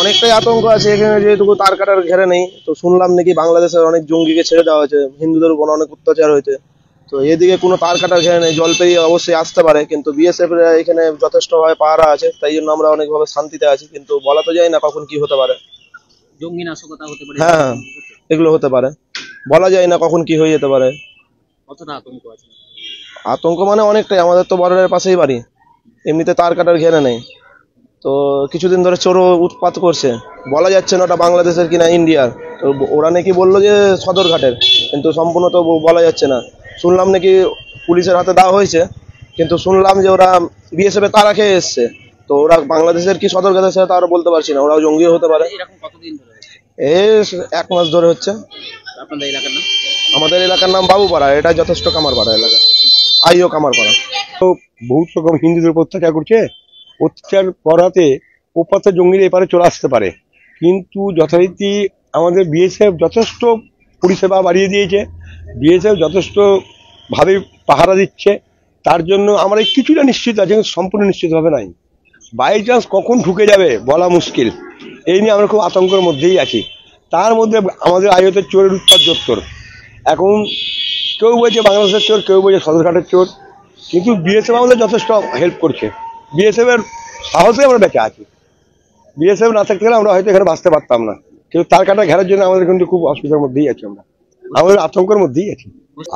অনেকটাই আতঙ্ক আছে এখানে, যেহেতু তার কাটার ঘেরে নেই। তো শুনলাম নাকি বাংলাদেশের অনেক জঙ্গিকে ছেড়ে দেওয়া হয়েছে, হিন্দুদের উপর অনেক অত্যাচার হয়েছে। তো এদিকে কোনো তার কাটার ঘেরে নেই, জল পেরিয়ে অবশ্যই আসতে পারে, কিন্তু বিএসএফ এখানে যথেষ্টভাবে পাহারা আছে, তাই জন্য আমরা অনেকভাবে শান্তিতে আছি। কিন্তু বলা তো যায় না কখন কি হতে পারে। জঙ্গি নাশকতা হতে পারে। হ্যাঁ, এগুলো হতে পারে, বলা যায় না কখন কি হয়ে যেতে পারে। কতটা আতঙ্ক আছে? আতঙ্ক মানে অনেকটাই, আমাদের তো বর্ডারের পাশেই বাড়ি, এমনিতে তার কাটার ঘেরে নেই। তো কিছুদিন ধরে চোরও উৎপাত করছে, বলা যাচ্ছে না ওটা বাংলাদেশের কিনা ইন্ডিয়ার। তো ওরা নাকি বললো যে সদরঘাটের, কিন্তু সম্পূর্ণ তো বলা যাচ্ছে না। শুনলাম নাকি পুলিশের হাতে দেওয়া হয়েছে, কিন্তু শুনলাম যে ওরা বিএসএফ এ তারা খেয়ে এসছে। তো ওরা বাংলাদেশের কি সদরঘাটের সাথে তারা বলতে পারছি না, ওরাও জঙ্গিও হতে পারে। এরকম কতদিন ধরে হচ্ছে? এই 1 মাস ধরে হচ্ছে। আপনাদের এলাকার নাম? আমাদের এলাকার নাম বাবুপাড়া, এটা যথেষ্ট কামারপাড়া এলাকা, আইও কামারপাড়া। তো বহুত রকম হিন্দুদের উপর অত্যাচার করছে, অত্যাচার করাতে ওপাতে জঙ্গিরা এপারে চলে আসতে পারে। কিন্তু যথারীতি আমাদের বিএসএফ যথেষ্ট পরিষেবা বাড়িয়ে দিয়েছে, বিএসএফ যথেষ্ট ভাবে পাহারা দিচ্ছে। তার জন্য আমরা কিছুটা নিশ্চিত আছে, কিন্তু সম্পূর্ণ নিশ্চিতভাবে নাই। বাই চান্স কখন ঢুকে যাবে বলা মুশকিল, এই নিয়ে আমরা খুব আতঙ্কের মধ্যেই আছি। তার মধ্যে আমাদের আয়তের চোরের উৎপাত জোর। এখন কেউ বলছে বাংলাদেশের চোর, কেউ বলছে সদরঘাটের চোর, কিন্তু বিএসএফ আমাদের যথেষ্ট হেল্প করছে। বিএসএফ এর সাহসে আমরা বেঁচে আছি। বিএসএফ না থাকতে গেলে আমরা হয়তো এখানে বাঁচতে পারতাম না, কিন্তু তার কাটা ঘেরার জন্য আমাদের কিন্তু খুব অসুবিধার মধ্যেই আছি, আমরা আমাদের আতঙ্কের মধ্যেই আছি।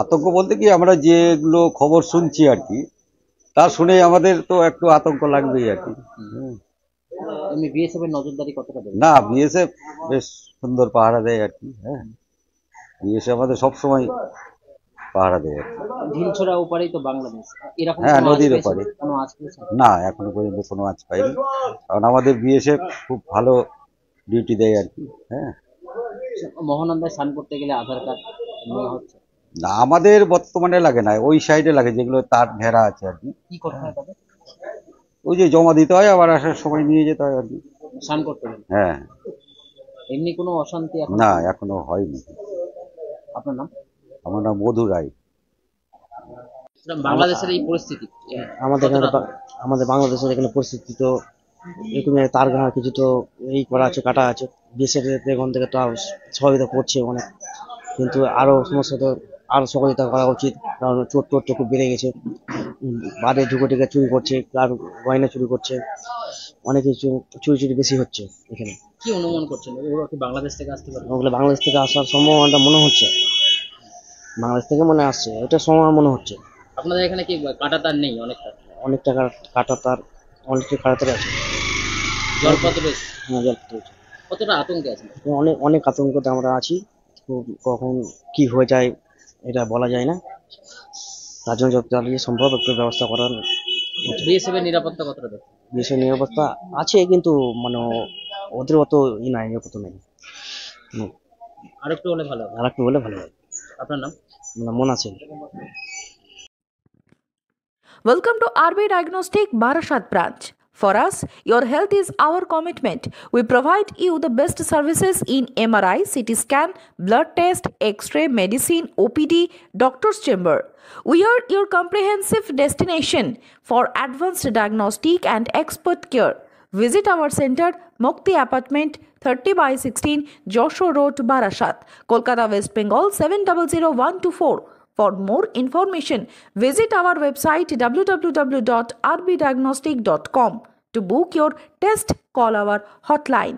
আতঙ্ক বলতে কি, আমরা যেগুলো খবর শুনছি আর কি, তা শুনে আমাদের তো একটু আতঙ্ক লাগবেই আর কি। এমনি বিএসএফ এর নজরদারি কতটা দেবে? না, বিএসএফ বেশ সুন্দর পাহারা দেয় আর কি। হ্যাঁ, বিএসএফ আমাদের সবসময় পাহারা দেয় আর কি। ঢিলছড়া ওপারেই তো বাংলাদেশ, এরকম হ্যাঁ, কোনো নদীর আঁচ ওপারে। পেয়েছেন? কোনো আঁচ পেয়েছেন? না, এখনো পর্যন্ত কোনো আঁচ পাইনি, কারণ আমাদের বিএসএফ খুব ভালো ডিউটি দেয় আর কি। হ্যাঁ, মহানন্দায় স্নান করতে গেলে আধার কার্ড নেওয়া হচ্ছে? না, আমাদের বর্তমানে লাগে না, ওই সাইডে লাগে যেগুলো তার ঘেরা আছে আর কি। কি করতে হয় তবে? ওই যে জমা দিতে হয়, আবার আসার সময় নিয়ে যেতে হয় আর কি। স্নান করতে গেলে হ্যাঁ। এমনি কোনো অশান্তি এখন? না, এখনো হয়নি। আপনার নাম? আমার নাম মধু রায়। বাংলাদেশের এই পরিস্থিতি আমাদের বাংলাদেশের এখানে পরিস্থিতি তো এখানে তার ঘাড় কিছু তো এই করা আছে, কাটা আছে। দেশের এখান থেকে তো সহযোগিতা করছে অনেক, কিন্তু আরো সমস্যা তো আরো সহযোগিতা করা উচিত, কারণ চোর টোর তো খুব বেড়ে গেছে। বাড়ি ঢুকে ঢুকে চুরি করছে, কার গয়না চুরি করছে, অনেক কিছু চুরি বেশি হচ্ছে এখানে। কি অনুমান করছেন, ওরা কি বাংলাদেশ থেকে আসতে পারে? ওগুলো বাংলাদেশ থেকে আসার সম্ভাবনাটা মনে হচ্ছে, বাংলাদেশ থেকে মনে আসছে, এটা সম্ভাবনা মনে হচ্ছে। আপনাদের এখানে কি কাঁটা তার নেই? অনেক টাকার কাটা তার, অনেক কাটা তার আছে। জলপথ রয়েছে? হ্যাঁ, জল রয়েছে। কতটা আতঙ্কে আছে? অনেক অনেক আতঙ্কতে আমরা আছি, কখন কি হয়ে যায় এটা বলা যায় না। তার জন্য যত তাড়াতাড়ি সম্ভব একটু ব্যবস্থা করার। বিএসএফ এর নিরাপত্তা কতটা দেখে? দেশের নিরাপত্তা আছে, কিন্তু মানে ওদের অত নাই, নিরাপত্তা নেই। আরেকটু হলে ভালো হবে। আর একটু হলে ভালো হয়। আপনার নাম? মনে আছে। Welcome to RB Diagnostic Barashat branch. For us, your health is our commitment. We provide you the best services in MRI, CT scan, blood test, X-ray, medicine, OPD, doctor's chamber. We are your comprehensive destination for advanced diagnostic and expert care. Visit our center, Mukti Apartment, 30/16, Joshua Road, Barashat, Kolkata, West Bengal, 700124. For more information, visit our website www.rbdiagnostic.com. To book your test, call our hotline